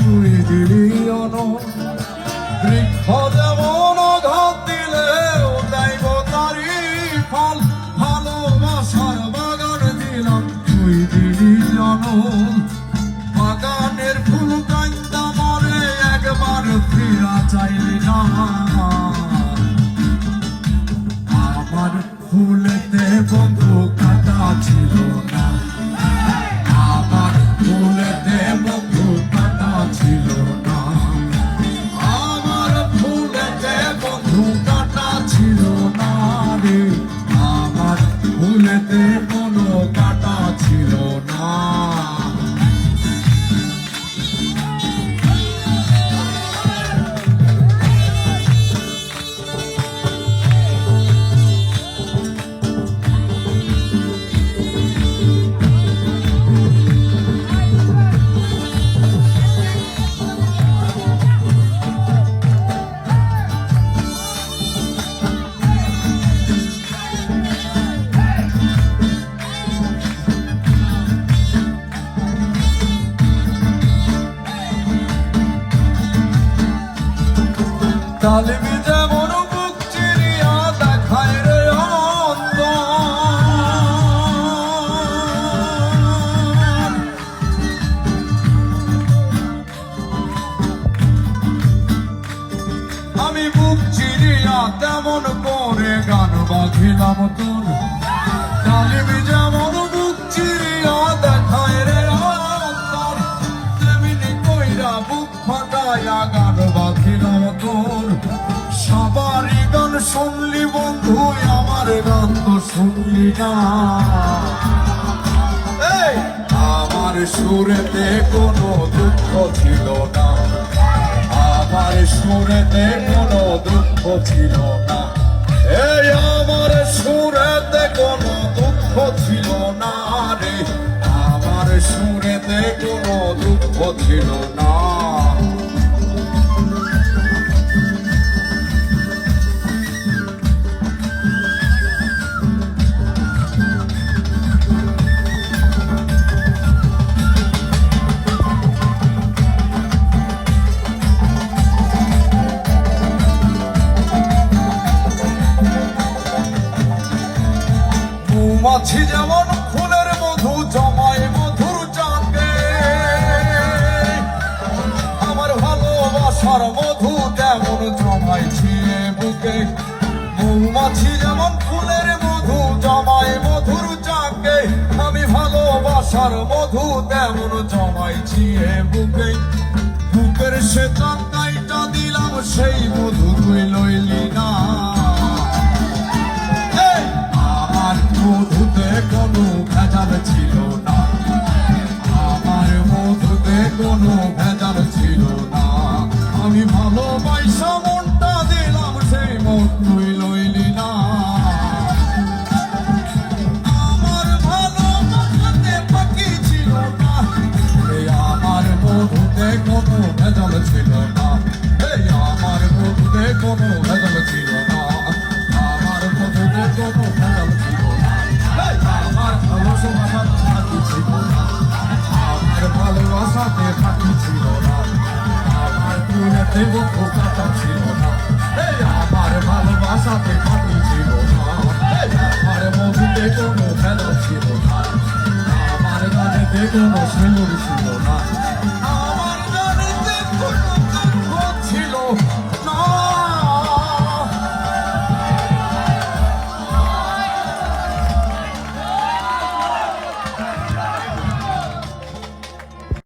তুই দিলি অনল। বৃক্ষ যেমন ঘাত দিলেও দেব তারি ফল, ভালোবাসার বাগান দিলাম তুই দিলি অনল। বাগানের ফুল কান্দা মরে একবার ফিরা চাইলি না। আমার ফুলেতে বন্ধু কাটা ছিল না, আমার ফুলেতে বন্ধু কাটা ছিল না, আমার ফুলেতে বন্ধু কাটা ছিল না রে, আমার ফুলেতে কোনো কাটা ছিল না। তালিমি যেমন বুক চিরিয়া দেখায় রে অন্তর, আমি বুক চিরিয়া তেমন করে গান বাঁধিলাম তোর। তালিমি যেমন বুক চিরিয়া দেখায় রে অন্তর, তেমনি কইরা বুক ফাটাইয়া গান বাঁধিলাম তোর। সবারই গান শুনলি বন্ধু, আমার গান তো শুনলি না। আমার সুরেতে কোনো দুঃখ ছিল না, আমার সুরেতে কোনো দুঃখ ছিল না, এই আমার সুরেতে কোনো দুঃখ ছিল না রে, আমার সুরেতে কোনো দুঃখ ছিল না। মৌমাছি যেমন ফুলের মধু জমায় মধুর চাকে, আমার ভালোবাসার মধু তেমন জমাইছি বুকে। মৌমাছি যেমন ফুলের মধু জমায় মধুর চাকে, আমি ভালোবাসার মধু তেমন জমাইছি বুকে। বুকের সে চাকাইটা দিলাম সেই মধু তুই লইলি না। মধুতে কোনো ভেজাল ছিল না, আমার মধুতে কোনো ভেজাল ছিল না, আমি ভালোবাসা মনটা দিলাম সেই মন তুই লইলি না। আমার ভালোবাসাতে বাকি ছিল না, আমার মধুতে কোনো ভেজাল ছিল না, আমার মধুতে কোনো ভেজাল ছিল না, আমার মধুতে কোনো ভেজাল ছিল না। আমার ভালোবাসাতে ফাঁকি ছিল না, আমার ভালোবাসাতে ফাঁকি ছিল না, আমার ফুলেতে বন্ধু কাটা ছিল না, আমার ভালোবাসাতে ফাঁকি ছিল না, আমার মধুতে কোনো ভেজাল ছিল না, আমার গানেতে কোনো